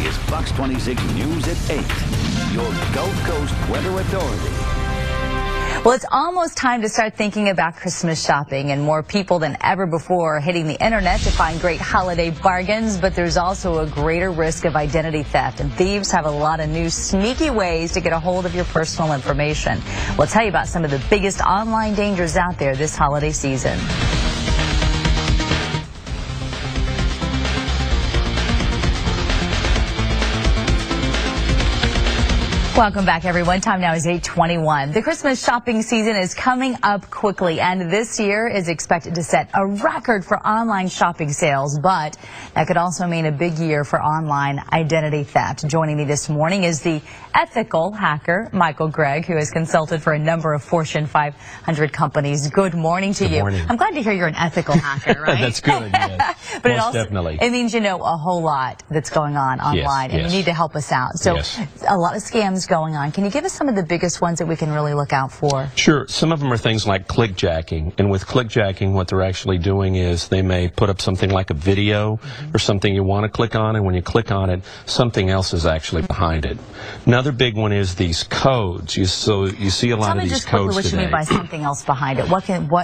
is Fox 26 News at 8. Your Gulf Coast Weather Authority. Well, it's almost time to start thinking about Christmas shopping, and more people than ever before are hitting the internet to find great holiday bargains, but there's also a greater risk of identity theft, and thieves have a lot of new sneaky ways to get a hold of your personal information. We'll tell you about some of the biggest online dangers out there this holiday season. Welcome back, everyone. Time now is 8:21. The Christmas shopping season is coming up quickly, and this year is expected to set a record for online shopping sales, but that could also mean a big year for online identity theft. Joining me this morning is the ethical hacker, Michael Gregg, who has consulted for a number of Fortune 500 companies. Good morning to you. Good morning. I'm glad to hear you're an ethical hacker, right? That's good, yes. But Most definitely. It means you know a whole lot that's going on online, and you need to help us out. So a lot of scams going on. Can you give us some of the biggest ones that we can really look out for? Sure. Some of them are things like clickjacking. And with clickjacking, what they're actually doing is they may put up something like a video or something you want to click on, and when you click on it, something else is actually behind it. Another big one is these codes. You see a lot of these codes today. Tell me just quickly what you mean by something else behind it.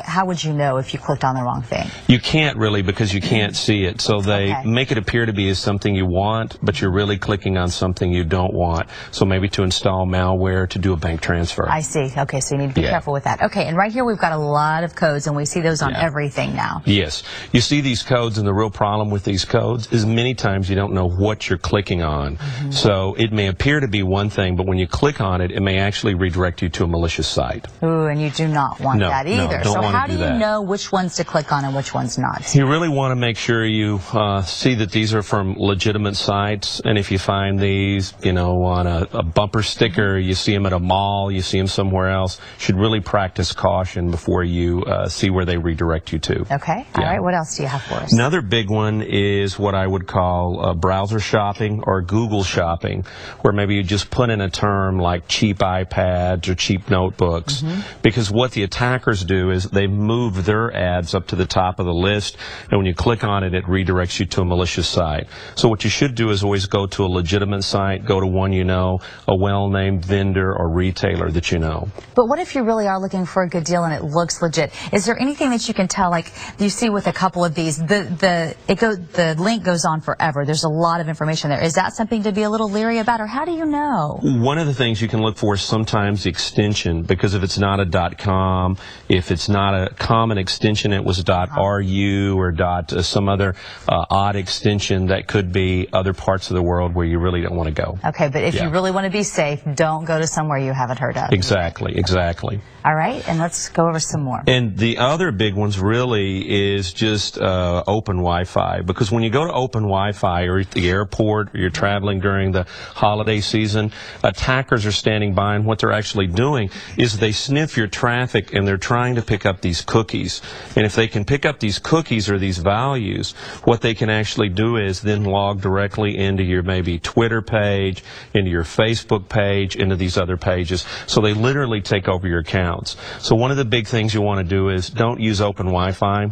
How would you know if you clicked on the wrong thing? You can't really, because you can't see it. So they make it appear to be as something you want, but you're really clicking on something you don't want. So maybe to install malware to do a bank transfer. I see. Okay, so you need to be careful with that. Okay, and right here we've got a lot of codes, and we see those on everything now. Yes. You see these codes, and the real problem with these codes is many times you don't know what you're clicking on. So it may appear to be one thing, but when you click on it, it may actually redirect you to a malicious site. Ooh, and you do not want that either. So how do you know which ones to click on and which ones not? You really want to make sure you see that these are from legitimate sites, and if you find these, you know, on a bumper sticker, you see them at a mall, you see them somewhere else, should really practice caution before you see where they redirect you to. Okay. All right. What else do you have for us? Another big one is what I would call browser shopping or Google shopping, where maybe you just put in a term like cheap iPads or cheap notebooks, because what the attackers do is they move their ads up to the top of the list, and when you click on it, it redirects you to a malicious site. So what you should do is always go to a legitimate site, go to one you know, a well-named vendor or retailer that you know. But what if you really are looking for a good deal and it looks legit? Is there anything that you can tell, like you see with a couple of these, the link goes on forever. There's a lot of information there. Is that something to be a little leery about, or how do you know? One of the things you can look for is sometimes the extension, because if it's not a .com, if it's not a common extension, it was .ru or some other odd extension, that could be other parts of the world where you really don't want to go. Okay, but if you really want to be safe, don't go to somewhere you haven't heard of. Exactly, exactly. All right, and let's go over some more. And the other big ones really is just open Wi-Fi, because when you go to open Wi-Fi or at the airport or you're traveling during the holiday season, attackers are standing by, and what they're actually doing is they sniff your traffic and they're trying to pick up these cookies. And if they can pick up these cookies or these values, what they can actually do is then log directly into your maybe Twitter page, into your Facebook page, into these other pages. So they literally take over your accounts. So one of the big things you want to do is don't use open Wi-Fi.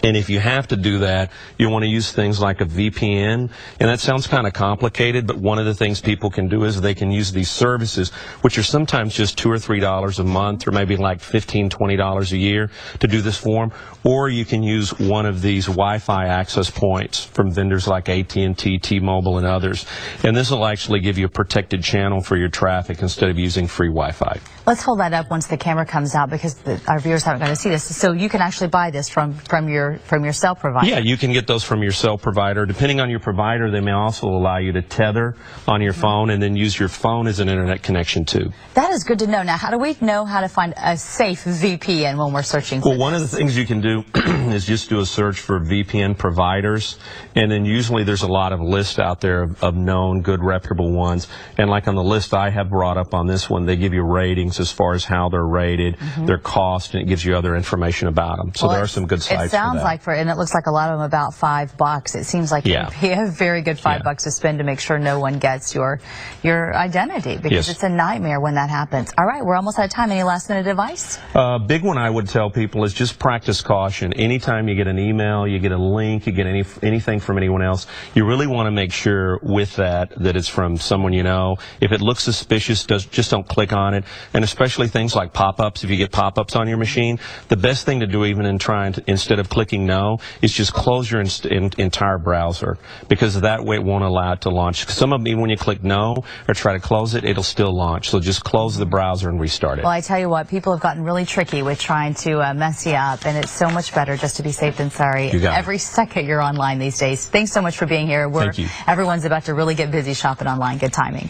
And if you have to do that, you want to use things like a VPN. And that sounds kind of complicated, but one of the things people can do is they can use these services, which are sometimes just $2 or $3 a month, or maybe like $15, $20 a year to do this for them. Or you can use one of these Wi-Fi access points from vendors like AT&T, T-Mobile, and others. And this will actually give you a protected channel for your traffic instead of using free Wi-Fi. Let's hold that up once the camera comes out, because our viewers haven't got to see this. So you can actually buy this from your cell provider. Yeah, you can get those from your cell provider. Depending on your provider, they may also allow you to tether on your phone and then use your phone as an internet connection too. That is good to know. Now, how do we know how to find a safe VPN when we're searching for one of the things you can do is just do a search for VPN providers, and then usually there's a lot of lists out there of known, good, reputable ones. And like on the list I have brought up on this one, they give you ratings as far as how they're rated, their cost, and it gives you other information about them. So there are some good sites for that. It sounds like and it looks like a lot of them about $5. It seems like it would be a very good $5 to spend to make sure no one gets your identity, because it's a nightmare when that happens. All right, we're almost out of time. Any last minute advice? Big one I would tell people is just practice caution. Anytime you get an email, you get a link, you get anything from anyone else, you really want to make sure with that it's from someone you know. If it looks suspicious, just don't click on it. And especially things like pop-ups. If you get pop-ups on your machine, the best thing to do, even instead of clicking no, is just close your entire browser, because that way it won't allow it to launch. Some of them, even when you click no or try to close it, it'll still launch. So just close the browser and restart it. Well, I tell you what, people have gotten really tricky with trying to mess you up, and it's so much better just to be safe than sorry. Every second you're online these days. Thanks so much for being here. Thank you. Everyone's about to really get busy shopping online. Good timing.